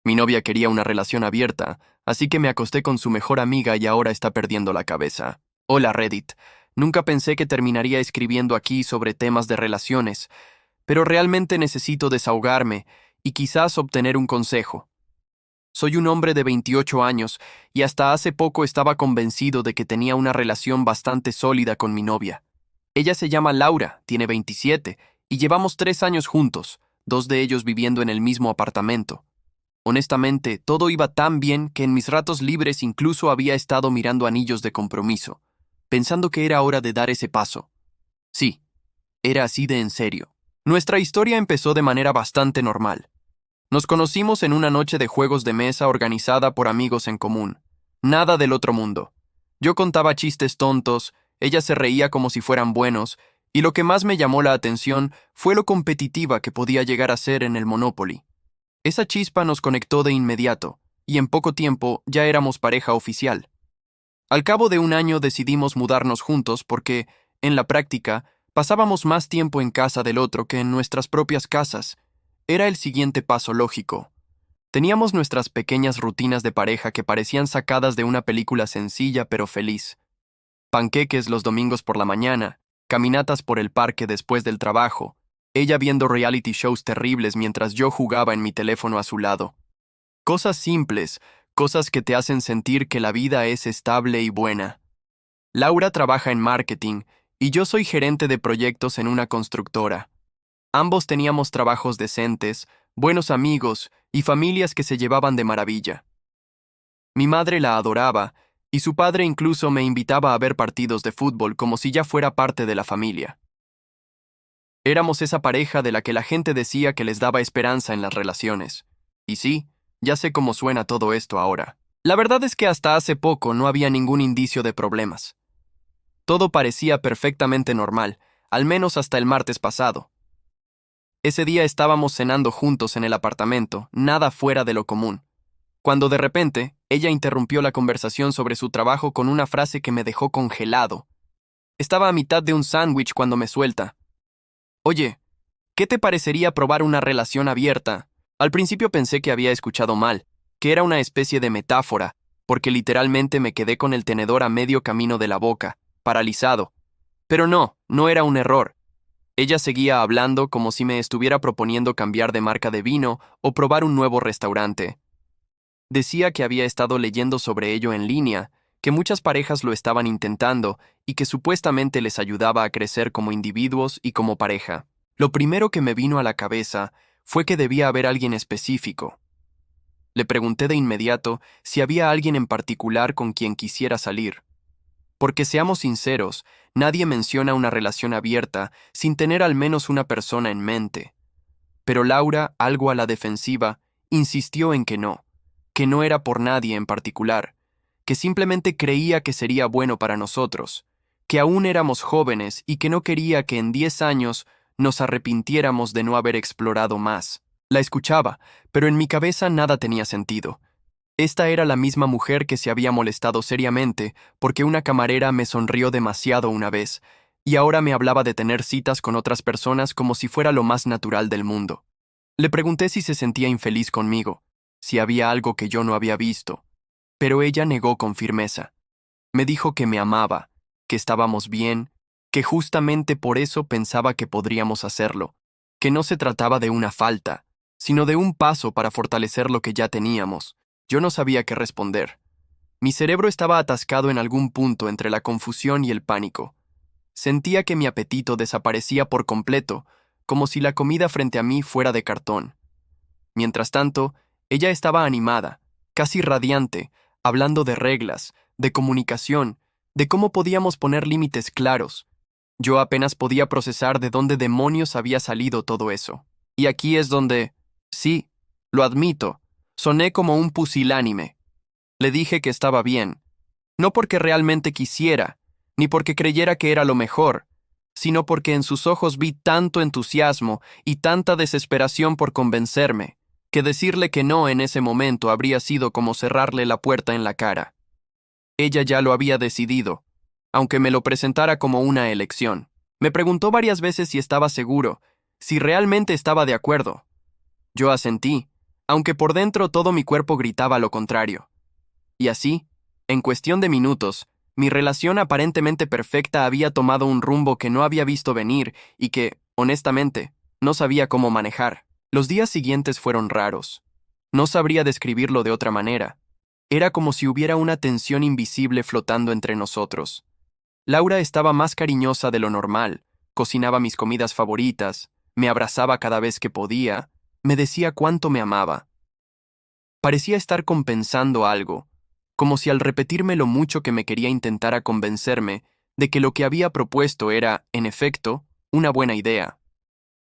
Mi novia quería una relación abierta, así que me acosté con su mejor amiga y ahora está perdiendo la cabeza. Hola Reddit. Nunca pensé que terminaría escribiendo aquí sobre temas de relaciones, pero realmente necesito desahogarme y quizás obtener un consejo. Soy un hombre de 28 años y hasta hace poco estaba convencido de que tenía una relación bastante sólida con mi novia. Ella se llama Laura, tiene 27 y llevamos 3 años juntos, 2 de ellos viviendo en el mismo apartamento. Honestamente, todo iba tan bien que en mis ratos libres incluso había estado mirando anillos de compromiso, pensando que era hora de dar ese paso. Sí, era así de en serio. Nuestra historia empezó de manera bastante normal. Nos conocimos en una noche de juegos de mesa organizada por amigos en común. Nada del otro mundo. Yo contaba chistes tontos, ella se reía como si fueran buenos, y lo que más me llamó la atención fue lo competitiva que podía llegar a ser en el Monopoly. Esa chispa nos conectó de inmediato, y en poco tiempo ya éramos pareja oficial. Al cabo de un año decidimos mudarnos juntos porque, en la práctica, pasábamos más tiempo en casa del otro que en nuestras propias casas. Era el siguiente paso lógico. Teníamos nuestras pequeñas rutinas de pareja que parecían sacadas de una película sencilla pero feliz. Panqueques los domingos por la mañana, caminatas por el parque después del trabajo, ella viendo reality shows terribles mientras yo jugaba en mi teléfono a su lado. Cosas simples, cosas que te hacen sentir que la vida es estable y buena. Laura trabaja en marketing y yo soy gerente de proyectos en una constructora. Ambos teníamos trabajos decentes, buenos amigos y familias que se llevaban de maravilla. Mi madre la adoraba y su padre incluso me invitaba a ver partidos de fútbol como si ya fuera parte de la familia. Éramos esa pareja de la que la gente decía que les daba esperanza en las relaciones. Y sí, ya sé cómo suena todo esto ahora. La verdad es que hasta hace poco no había ningún indicio de problemas. Todo parecía perfectamente normal, al menos hasta el martes pasado. Ese día estábamos cenando juntos en el apartamento, nada fuera de lo común, cuando de repente ella interrumpió la conversación sobre su trabajo con una frase que me dejó congelado. Estaba a mitad de un sándwich cuando me suelta: Oye, ¿qué te parecería probar una relación abierta? Al principio pensé que había escuchado mal, que era una especie de metáfora, porque literalmente me quedé con el tenedor a medio camino de la boca, paralizado. Pero no, no era un error. Ella seguía hablando como si me estuviera proponiendo cambiar de marca de vino o probar un nuevo restaurante. Decía que había estado leyendo sobre ello en línea, que muchas parejas lo estaban intentando y que supuestamente les ayudaba a crecer como individuos y como pareja. Lo primero que me vino a la cabeza fue que debía haber alguien específico. Le pregunté de inmediato si había alguien en particular con quien quisiera salir. Porque seamos sinceros, nadie menciona una relación abierta sin tener al menos una persona en mente. Pero Laura, algo a la defensiva, insistió en que no era por nadie en particular, que simplemente creía que sería bueno para nosotros, que aún éramos jóvenes y que no quería que en 10 años nos arrepintiéramos de no haber explorado más. La escuchaba, pero en mi cabeza nada tenía sentido. Esta era la misma mujer que se había molestado seriamente porque una camarera me sonrió demasiado una vez, y ahora me hablaba de tener citas con otras personas como si fuera lo más natural del mundo. Le pregunté si se sentía infeliz conmigo, si había algo que yo no había visto, pero ella negó con firmeza. Me dijo que me amaba, que estábamos bien, que justamente por eso pensaba que podríamos hacerlo, que no se trataba de una falta, sino de un paso para fortalecer lo que ya teníamos. Yo no sabía qué responder. Mi cerebro estaba atascado en algún punto entre la confusión y el pánico. Sentía que mi apetito desaparecía por completo, como si la comida frente a mí fuera de cartón. Mientras tanto, ella estaba animada, casi radiante, hablando de reglas, de comunicación, de cómo podíamos poner límites claros. Yo apenas podía procesar de dónde demonios había salido todo eso. Y aquí es donde, sí, lo admito, soné como un pusilánime. Le dije que estaba bien, no porque realmente quisiera, ni porque creyera que era lo mejor, sino porque en sus ojos vi tanto entusiasmo y tanta desesperación por convencerme, que decirle que no en ese momento habría sido como cerrarle la puerta en la cara. Ella ya lo había decidido, aunque me lo presentara como una elección. Me preguntó varias veces si estaba seguro, si realmente estaba de acuerdo. Yo asentí, aunque por dentro todo mi cuerpo gritaba lo contrario. Y así, en cuestión de minutos, mi relación aparentemente perfecta había tomado un rumbo que no había visto venir y que, honestamente, no sabía cómo manejar. Los días siguientes fueron raros. No sabría describirlo de otra manera. Era como si hubiera una tensión invisible flotando entre nosotros. Laura estaba más cariñosa de lo normal, cocinaba mis comidas favoritas, me abrazaba cada vez que podía, me decía cuánto me amaba. Parecía estar compensando algo, como si al repetirme lo mucho que me quería intentara convencerme de que lo que había propuesto era, en efecto, una buena idea.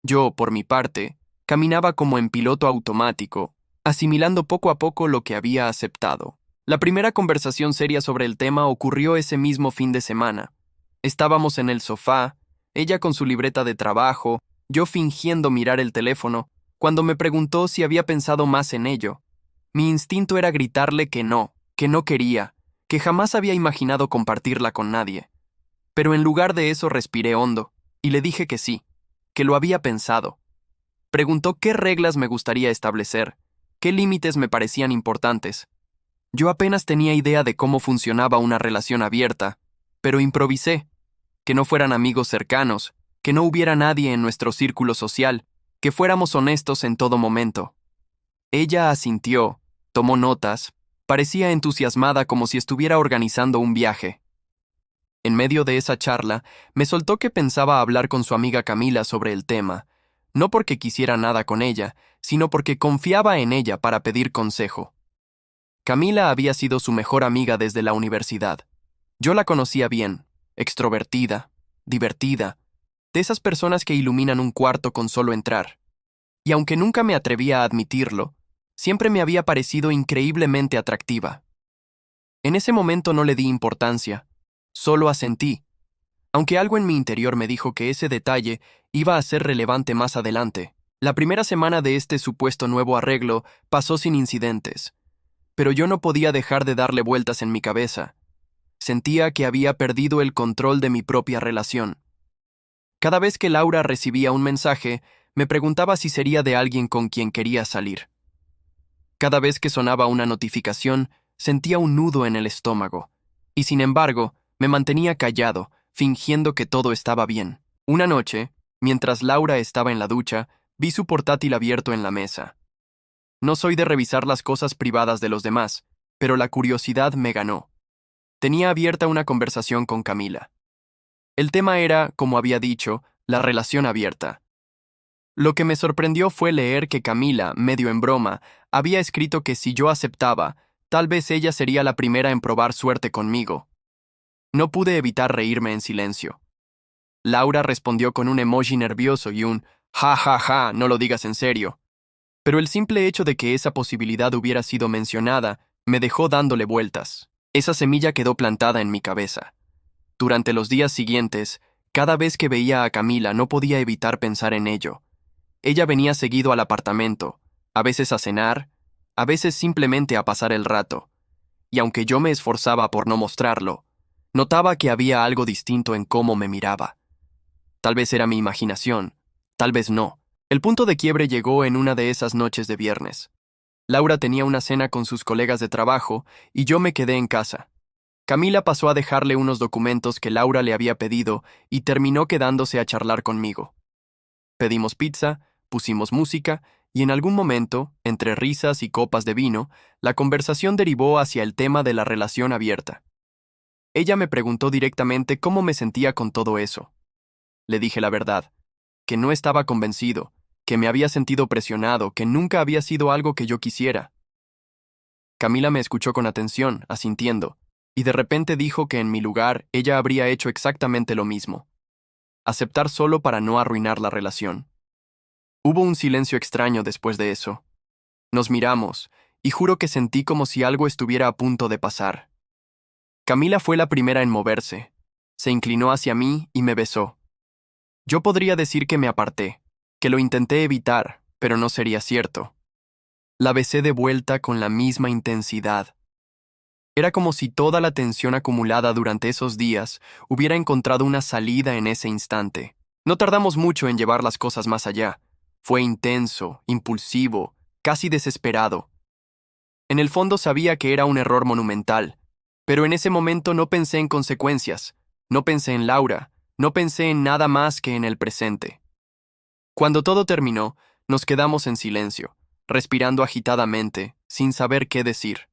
Yo, por mi parte, caminaba como en piloto automático, asimilando poco a poco lo que había aceptado. La primera conversación seria sobre el tema ocurrió ese mismo fin de semana. Estábamos en el sofá, ella con su libreta de trabajo, yo fingiendo mirar el teléfono, cuando me preguntó si había pensado más en ello. Mi instinto era gritarle que no quería, que jamás había imaginado compartirla con nadie. Pero en lugar de eso respiré hondo, y le dije que sí, que lo había pensado. Preguntó qué reglas me gustaría establecer, qué límites me parecían importantes. Yo apenas tenía idea de cómo funcionaba una relación abierta, pero improvisé, que no fueran amigos cercanos, que no hubiera nadie en nuestro círculo social, que fuéramos honestos en todo momento. Ella asintió, tomó notas, parecía entusiasmada como si estuviera organizando un viaje. En medio de esa charla, me soltó que pensaba hablar con su amiga Camila sobre el tema, no porque quisiera nada con ella, sino porque confiaba en ella para pedir consejo. Camila había sido su mejor amiga desde la universidad. Yo la conocía bien, extrovertida, divertida, de esas personas que iluminan un cuarto con solo entrar. Y aunque nunca me atrevía a admitirlo, siempre me había parecido increíblemente atractiva. En ese momento no le di importancia, solo asentí, aunque algo en mi interior me dijo que ese detalle iba a ser relevante más adelante. La primera semana de este supuesto nuevo arreglo pasó sin incidentes, pero yo no podía dejar de darle vueltas en mi cabeza. Sentía que había perdido el control de mi propia relación. Cada vez que Laura recibía un mensaje, me preguntaba si sería de alguien con quien quería salir. Cada vez que sonaba una notificación, sentía un nudo en el estómago, y sin embargo, me mantenía callado, fingiendo que todo estaba bien. Una noche, mientras Laura estaba en la ducha, vi su portátil abierto en la mesa. No soy de revisar las cosas privadas de los demás, pero la curiosidad me ganó. Tenía abierta una conversación con Camila. El tema era, como había dicho, la relación abierta. Lo que me sorprendió fue leer que Camila, medio en broma, había escrito que si yo aceptaba, tal vez ella sería la primera en probar suerte conmigo. No pude evitar reírme en silencio. Laura respondió con un emoji nervioso y un ja ja ja, no lo digas en serio. Pero el simple hecho de que esa posibilidad hubiera sido mencionada me dejó dándole vueltas. Esa semilla quedó plantada en mi cabeza. Durante los días siguientes, cada vez que veía a Camila no podía evitar pensar en ello. Ella venía seguido al apartamento, a veces a cenar, a veces simplemente a pasar el rato. Y aunque yo me esforzaba por no mostrarlo, notaba que había algo distinto en cómo me miraba. Tal vez era mi imaginación, tal vez no. El punto de quiebre llegó en una de esas noches de viernes. Laura tenía una cena con sus colegas de trabajo y yo me quedé en casa. Camila pasó a dejarle unos documentos que Laura le había pedido y terminó quedándose a charlar conmigo. Pedimos pizza, pusimos música y en algún momento, entre risas y copas de vino, la conversación derivó hacia el tema de la relación abierta. Ella me preguntó directamente cómo me sentía con todo eso. Le dije la verdad, que no estaba convencido, que me había sentido presionado, que nunca había sido algo que yo quisiera. Camila me escuchó con atención, asintiendo, y de repente dijo que en mi lugar ella habría hecho exactamente lo mismo. Aceptar solo para no arruinar la relación. Hubo un silencio extraño después de eso. Nos miramos, y juro que sentí como si algo estuviera a punto de pasar. Camila fue la primera en moverse. Se inclinó hacia mí y me besó. Yo podría decir que me aparté, que lo intenté evitar, pero no sería cierto. La besé de vuelta con la misma intensidad. Era como si toda la tensión acumulada durante esos días hubiera encontrado una salida en ese instante. No tardamos mucho en llevar las cosas más allá. Fue intenso, impulsivo, casi desesperado. En el fondo sabía que era un error monumental, pero en ese momento no pensé en consecuencias, no pensé en Laura, no pensé en nada más que en el presente. Cuando todo terminó, nos quedamos en silencio, respirando agitadamente, sin saber qué decir.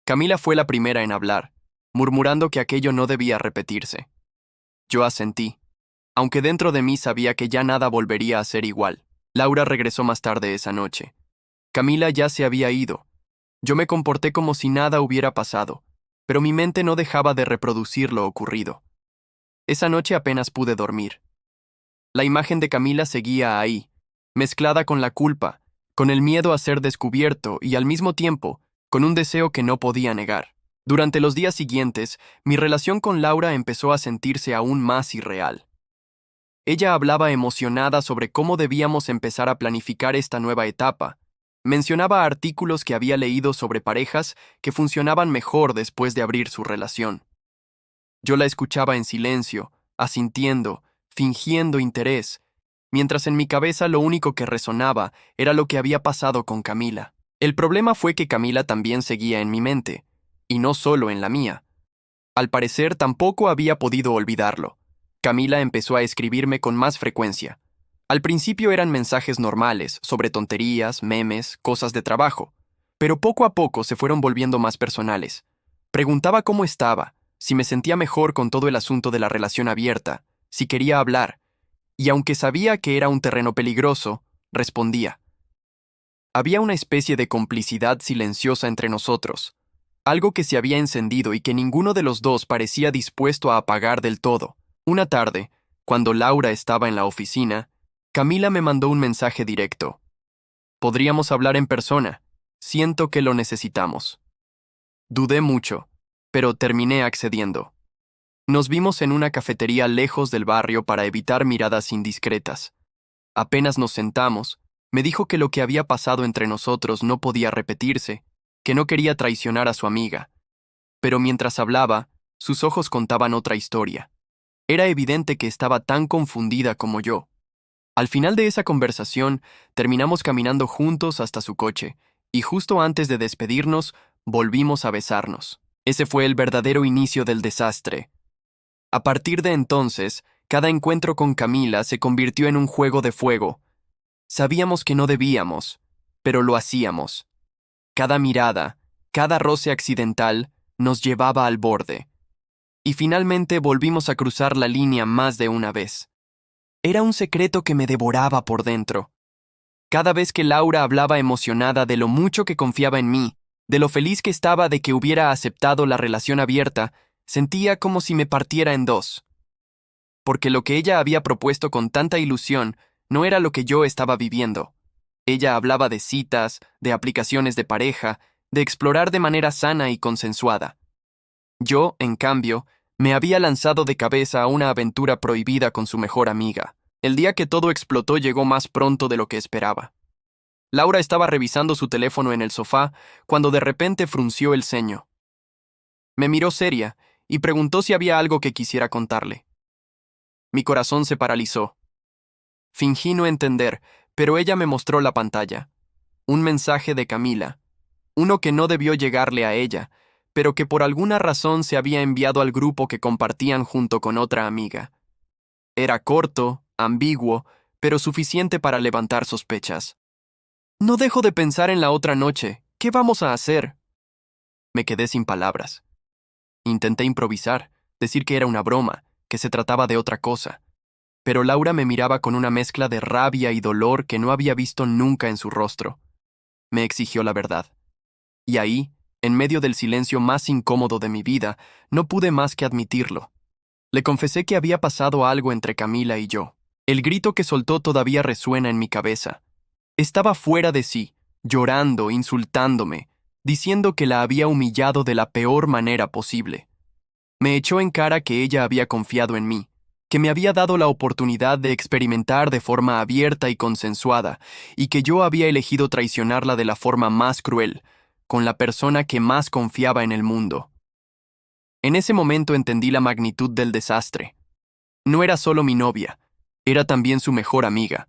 Camila fue la primera en hablar, murmurando que aquello no debía repetirse. Yo asentí, aunque dentro de mí sabía que ya nada volvería a ser igual. Laura regresó más tarde esa noche. Camila ya se había ido. Yo me comporté como si nada hubiera pasado, pero mi mente no dejaba de reproducir lo ocurrido. Esa noche apenas pude dormir. La imagen de Camila seguía ahí, mezclada con la culpa, con el miedo a ser descubierto y al mismo tiempo, con un deseo que no podía negar. Durante los días siguientes, mi relación con Laura empezó a sentirse aún más irreal. Ella hablaba emocionada sobre cómo debíamos empezar a planificar esta nueva etapa. Mencionaba artículos que había leído sobre parejas que funcionaban mejor después de abrir su relación. Yo la escuchaba en silencio, asintiendo, fingiendo interés, mientras en mi cabeza lo único que resonaba era lo que había pasado con Camila. El problema fue que Camila también seguía en mi mente, y no solo en la mía. Al parecer tampoco había podido olvidarlo. Camila empezó a escribirme con más frecuencia. Al principio eran mensajes normales, sobre tonterías, memes, cosas de trabajo, pero poco a poco se fueron volviendo más personales. Preguntaba cómo estaba, si me sentía mejor con todo el asunto de la relación abierta, si quería hablar, y aunque sabía que era un terreno peligroso, respondía. Había una especie de complicidad silenciosa entre nosotros, algo que se había encendido y que ninguno de los dos parecía dispuesto a apagar del todo. Una tarde, cuando Laura estaba en la oficina, Camila me mandó un mensaje directo. Podríamos hablar en persona. Siento que lo necesitamos. Dudé mucho, pero terminé accediendo. Nos vimos en una cafetería lejos del barrio para evitar miradas indiscretas. Apenas nos sentamos, me dijo que lo que había pasado entre nosotros no podía repetirse, que no quería traicionar a su amiga. Pero mientras hablaba, sus ojos contaban otra historia. Era evidente que estaba tan confundida como yo. Al final de esa conversación, terminamos caminando juntos hasta su coche, y justo antes de despedirnos, volvimos a besarnos. Ese fue el verdadero inicio del desastre. A partir de entonces, cada encuentro con Camila se convirtió en un juego de fuego. Sabíamos que no debíamos, pero lo hacíamos. Cada mirada, cada roce accidental, nos llevaba al borde. Y finalmente volvimos a cruzar la línea más de una vez. Era un secreto que me devoraba por dentro. Cada vez que Laura hablaba emocionada de lo mucho que confiaba en mí, de lo feliz que estaba de que hubiera aceptado la relación abierta, sentía como si me partiera en dos. Porque lo que ella había propuesto con tanta ilusión no era lo que yo estaba viviendo. Ella hablaba de citas, de aplicaciones de pareja, de explorar de manera sana y consensuada. Yo, en cambio, me había lanzado de cabeza a una aventura prohibida con su mejor amiga. El día que todo explotó llegó más pronto de lo que esperaba. Laura estaba revisando su teléfono en el sofá cuando de repente frunció el ceño. Me miró seria y preguntó si había algo que quisiera contarle. Mi corazón se paralizó. Fingí no entender, pero ella me mostró la pantalla. Un mensaje de Camila. Uno que no debió llegarle a ella, pero que por alguna razón se había enviado al grupo que compartían junto con otra amiga. Era corto, ambiguo, pero suficiente para levantar sospechas. No dejo de pensar en la otra noche. ¿Qué vamos a hacer? Me quedé sin palabras. Intenté improvisar, decir que era una broma, que se trataba de otra cosa. Pero Laura me miraba con una mezcla de rabia y dolor que no había visto nunca en su rostro. Me exigió la verdad. Y ahí, en medio del silencio más incómodo de mi vida, no pude más que admitirlo. Le confesé que había pasado algo entre Camila y yo. El grito que soltó todavía resuena en mi cabeza. Estaba fuera de sí, llorando, insultándome, diciendo que la había humillado de la peor manera posible. Me echó en cara que ella había confiado en mí, que me había dado la oportunidad de experimentar de forma abierta y consensuada, y que yo había elegido traicionarla de la forma más cruel, con la persona que más confiaba en el mundo. En ese momento entendí la magnitud del desastre. No era solo mi novia, era también su mejor amiga.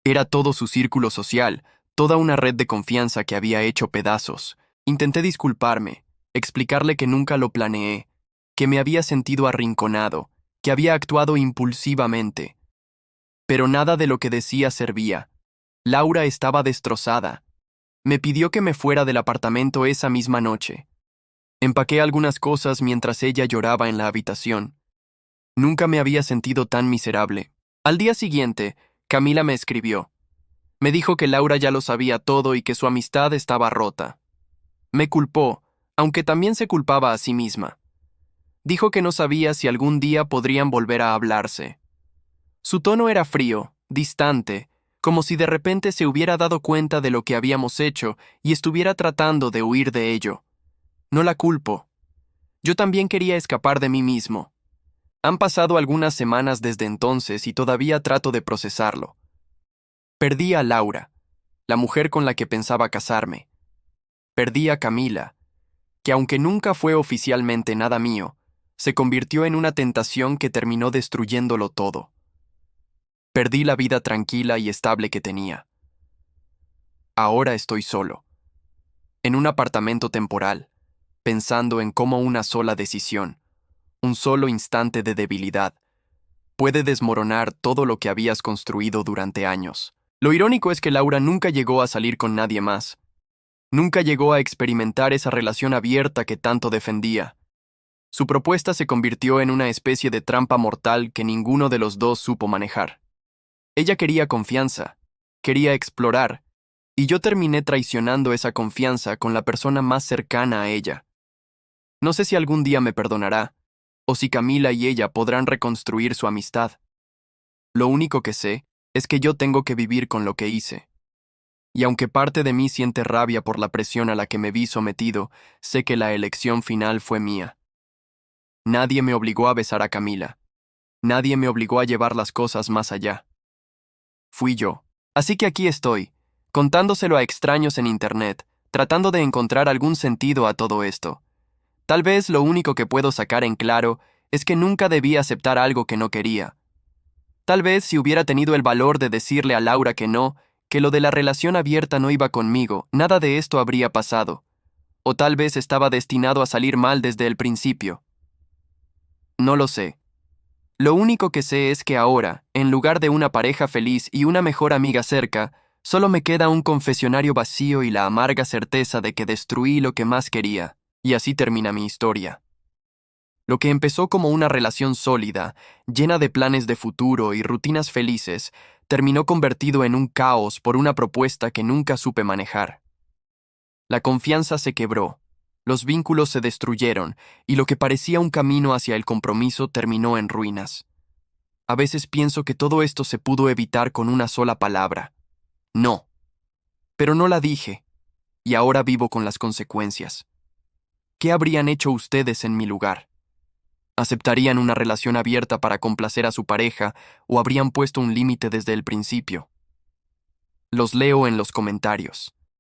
Era todo su círculo social, toda una red de confianza que había hecho pedazos. Intenté disculparme, explicarle que nunca lo planeé, que me había sentido arrinconado, que había actuado impulsivamente. Pero nada de lo que decía servía. Laura estaba destrozada. Me pidió que me fuera del apartamento esa misma noche. Empaqué algunas cosas mientras ella lloraba en la habitación. Nunca me había sentido tan miserable. Al día siguiente, Camila me escribió. Me dijo que Laura ya lo sabía todo y que su amistad estaba rota. Me culpó, aunque también se culpaba a sí misma. Dijo que no sabía si algún día podrían volver a hablarse. Su tono era frío, distante, como si de repente se hubiera dado cuenta de lo que habíamos hecho y estuviera tratando de huir de ello. No la culpo. Yo también quería escapar de mí mismo. Han pasado algunas semanas desde entonces y todavía trato de procesarlo. Perdí a Laura, la mujer con la que pensaba casarme. Perdí a Camila, que aunque nunca fue oficialmente nada mío, se convirtió en una tentación que terminó destruyéndolo todo. Perdí la vida tranquila y estable que tenía. Ahora estoy solo, en un apartamento temporal, pensando en cómo una sola decisión, un solo instante de debilidad, puede desmoronar todo lo que habías construido durante años. Lo irónico es que Laura nunca llegó a salir con nadie más. Nunca llegó a experimentar esa relación abierta que tanto defendía. Su propuesta se convirtió en una especie de trampa mortal que ninguno de los dos supo manejar. Ella quería confianza, quería explorar, y yo terminé traicionando esa confianza con la persona más cercana a ella. No sé si algún día me perdonará, o si Camila y ella podrán reconstruir su amistad. Lo único que sé es que yo tengo que vivir con lo que hice. Y aunque parte de mí siente rabia por la presión a la que me vi sometido, sé que la elección final fue mía. Nadie me obligó a besar a Camila. Nadie me obligó a llevar las cosas más allá. Fui yo. Así que aquí estoy, contándoselo a extraños en internet, tratando de encontrar algún sentido a todo esto. Tal vez lo único que puedo sacar en claro es que nunca debí aceptar algo que no quería. Tal vez si hubiera tenido el valor de decirle a Laura que no, que lo de la relación abierta no iba conmigo, nada de esto habría pasado. O tal vez estaba destinado a salir mal desde el principio. No lo sé. Lo único que sé es que ahora, en lugar de una pareja feliz y una mejor amiga cerca, solo me queda un confesionario vacío y la amarga certeza de que destruí lo que más quería. Y así termina mi historia. Lo que empezó como una relación sólida, llena de planes de futuro y rutinas felices, terminó convertido en un caos por una propuesta que nunca supe manejar. La confianza se quebró, los vínculos se destruyeron y lo que parecía un camino hacia el compromiso terminó en ruinas. A veces pienso que todo esto se pudo evitar con una sola palabra. No. Pero no la dije, y ahora vivo con las consecuencias. ¿Qué habrían hecho ustedes en mi lugar? ¿Aceptarían una relación abierta para complacer a su pareja o habrían puesto un límite desde el principio? Los leo en los comentarios.